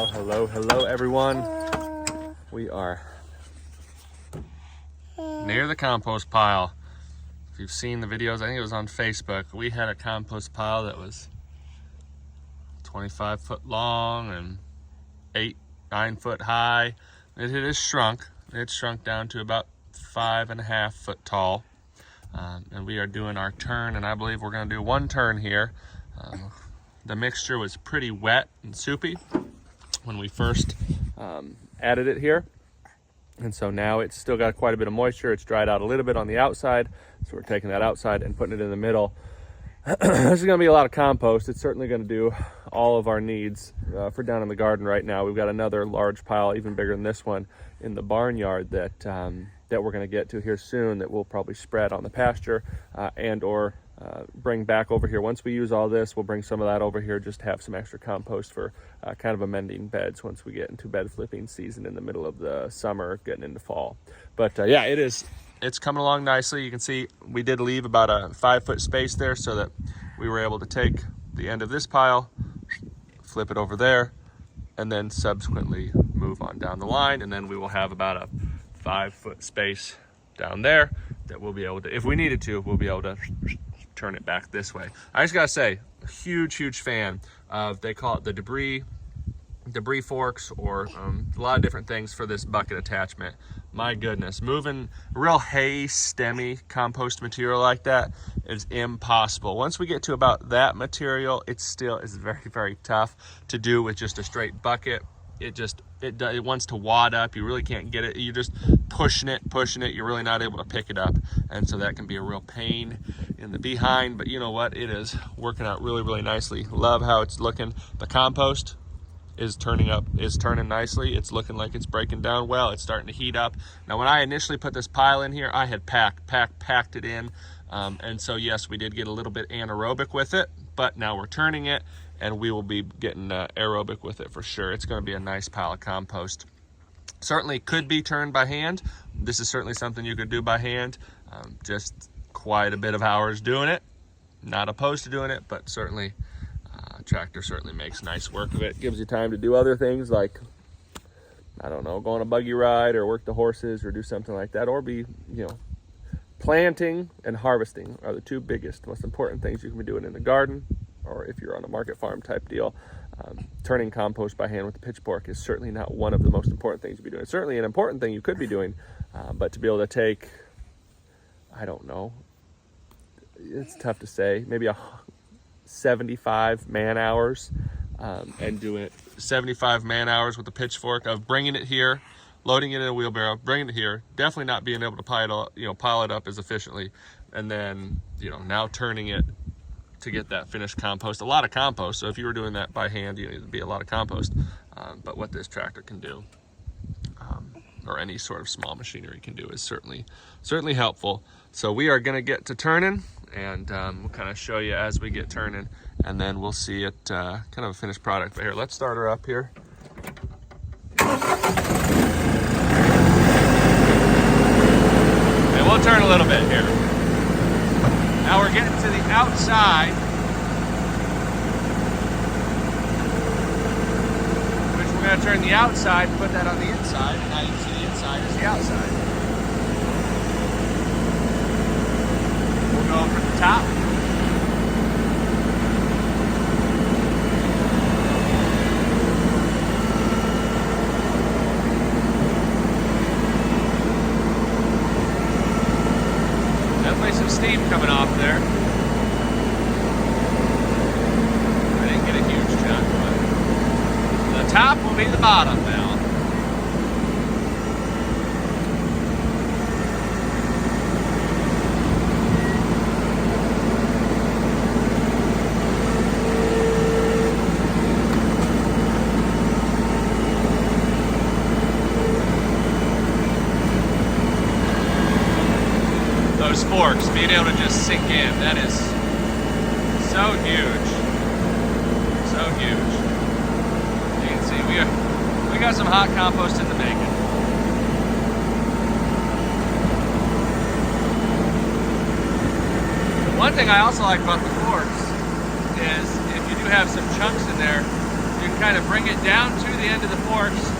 pile. Hello everyone. We are near the compost pile. If you've seen the videos, I think it was on Facebook, we had a compost pile that was 25 foot long and 8-9 foot high. It has shrunk. It's shrunk down to about 5.5 foot tall. And we are doing our turn, and I believe we're going to do one turn here. The mixture was pretty wet and soupy when we first added it here. And so now it's still got quite a bit of moisture. It's dried out a little bit on the outside. So we're taking that outside and putting it in the middle. This is going to be a lot of compost. It's certainly going to do all of our needs for down in the garden right now. We've got another large pile, even bigger than this one, in the barnyard that we're going to get to here soon, that we'll probably spread on the pasture and or bring back over here. Once we use all this, we'll bring some of that over here, just have some extra compost for kind of amending beds once we get into bed flipping season in the middle of the summer, getting into fall. But yeah, it's coming along nicely. You can see we did leave about a 5 foot space there so that we were able to take the end of this pile, flip it over there, and then subsequently move on down the line. And then we will have about a 5 foot space down there that we'll be able to, if we needed to, we'll be able to turn it back this way. I just gotta say, a huge fan of, they call it the debris forks, or a lot of different things for this bucket attachment. My goodness, moving real hay stemmy compost material like that is impossible. Once we get to about that material, it still is very tough to do with just a straight bucket. It wants to wad up. You really can't get it. You're just pushing it. You're really not able to pick it up. And so that can be a real pain in the behind. But you know what? It is working out really nicely. Love how it's looking. The compost is turning nicely. It's looking like it's breaking down well. It's starting to heat up. Now, when I initially put this pile in here, I had packed it in. And so yes, we did get a little bit anaerobic with it, but now we're turning it, and we will be getting aerobic with it for sure. It's going to be a nice pile of compost. Certainly could be turned by hand. This is certainly something you could do by hand. Just quite a bit of hours doing it. Not opposed to doing it, but certainly tractor certainly makes nice work of it. Gives you time to do other things like, I don't know, go on a buggy ride or work the horses or do something like that, or be, planting and harvesting are the two biggest, most important things you can be doing in the garden, or if you're on a market farm type deal. Turning compost by hand with the pitchfork is certainly not one of the most important things to be doing. It's certainly an important thing you could be doing, but to be able to take, I don't know, it's tough to say, maybe 75 man hours, and do it 75 man hours with a pitchfork of bringing it here, loading it in a wheelbarrow, bringing it here, definitely not being able to pile it up as efficiently, and then now turning it to get that finished compost. A lot of compost. So if you were doing that by hand, it'd be a lot of compost. But what this tractor can do, or any sort of small machinery can do, is certainly helpful. So we are going to get to turning, and we'll kind of show you as we get turning, and then we'll see it kind of a finished product. But here, let's start her up here. And we'll turn a little bit here. Now we're getting to the outside, which we're going to turn the outside, put that on the inside, and now you can see the inside is the outside. We'll go over the top. Definitely some steam coming off there. I didn't get a huge chunk, but the top will be the bottom now. Those forks, being able to just sink in, that is so huge. So huge. You can see we got some hot compost in the making. One thing I also like about the forks is if you do have some chunks in there, You can kind of bring it down to the end of the forks,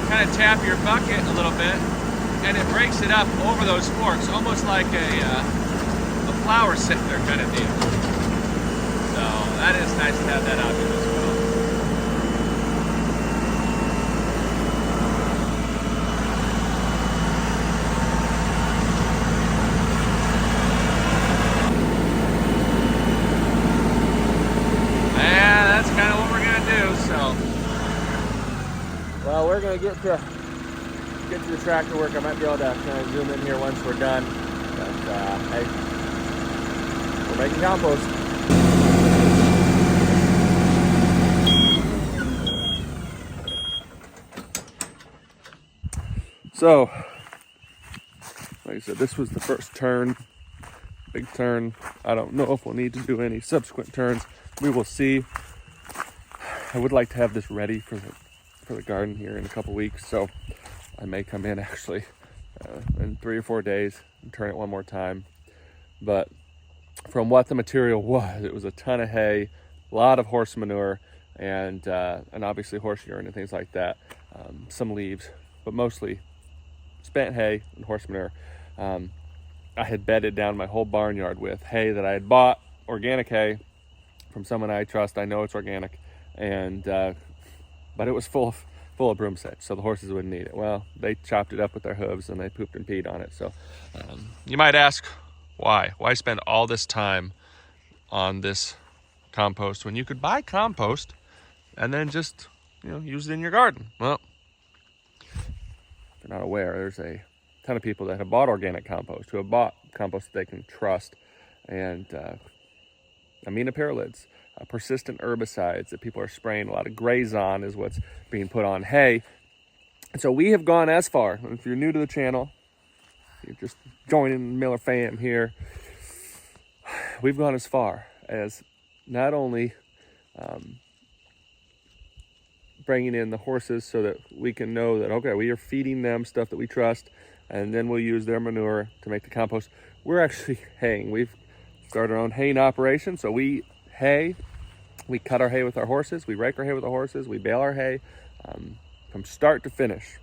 kind of tap your bucket a little bit, and it breaks it up over those forks, almost like a flower sifter kind of deal. So that is nice to have that option as well. And that's kind of what we're gonna do. So, well, we're gonna get to the tractor work. I might be able to kind of zoom in here once we're done. But hey, we're making compost. So, like I said, this was the first turn, big turn. I don't know if we'll need to do any subsequent turns. We will see. I would like to have this ready for the garden here in a couple weeks, so I may come in actually in 3 or 4 days and turn it one more time. But from what the material was, it was a ton of hay, a lot of horse manure, and obviously horse urine and things like that. Some leaves, but mostly spent hay and horse manure. I had bedded down my whole barnyard with hay that I had bought, organic hay from someone I trust. I know it's organic, and but it was full of broom sedge, so the horses wouldn't eat it. Well, they chopped it up with their hooves and they pooped and peed on it. So you might ask, why spend all this time on this compost when you could buy compost and then just use it in your garden? Well, if you're not aware, there's a ton of people that have bought organic compost, who have bought compost that they can trust, and aminopyralids, persistent herbicides that people are spraying a lot of Grazon is what's being put on hay. And so we have gone as far, and if you're new to the channel, you're just joining the Miller fam here, we've gone as far as not only bringing in the horses so that we can know that, okay, we are feeding them stuff that we trust, and then we'll use their manure to make the compost. We're actually haying. We've started our own haying operation, so we hay. We cut our hay with our horses. We rake our hay with our horses. We bale our hay from start to finish.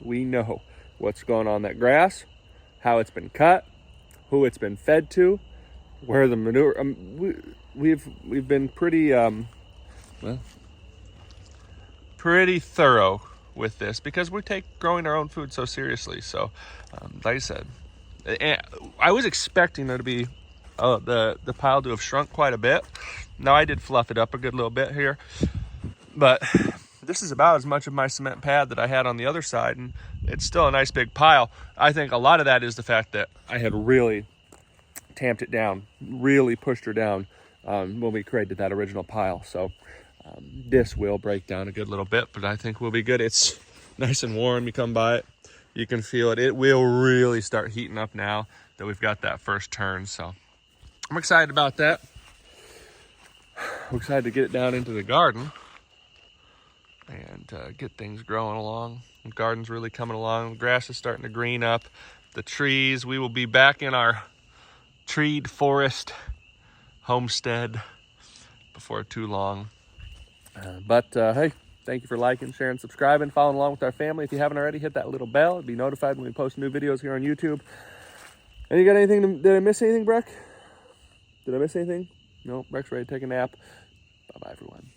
We know what's going on that grass, how it's been cut, who it's been fed to, where the manure. We've been pretty pretty thorough with this because we take growing our own food so seriously. So, like I said, I was expecting there to be the pile to have shrunk quite a bit. Now I did fluff it up a good little bit here, but this is about as much of my cement pad that I had on the other side, and it's still a nice big pile. I think a lot of that is the fact that I had really tamped it down, really pushed her down when we created that original pile. So this will break down a good little bit, but I think we'll be good. It's nice and warm. You come by it, you can feel it. It will really start heating up now that we've got that first turn. So I'm excited about that. I'm excited to get it down into the garden and get things growing along. The garden's really coming along. The grass is starting to green up. The trees, we will be back in our treed forest homestead before too long. But hey, thank you for liking, sharing, subscribing, following along with our family. If you haven't already, hit that little bell. Be notified when we post new videos here on YouTube. And you got anything? Did I miss anything, Breck? Did I miss anything? No, Breck's ready to take a nap. Bye-bye, everyone.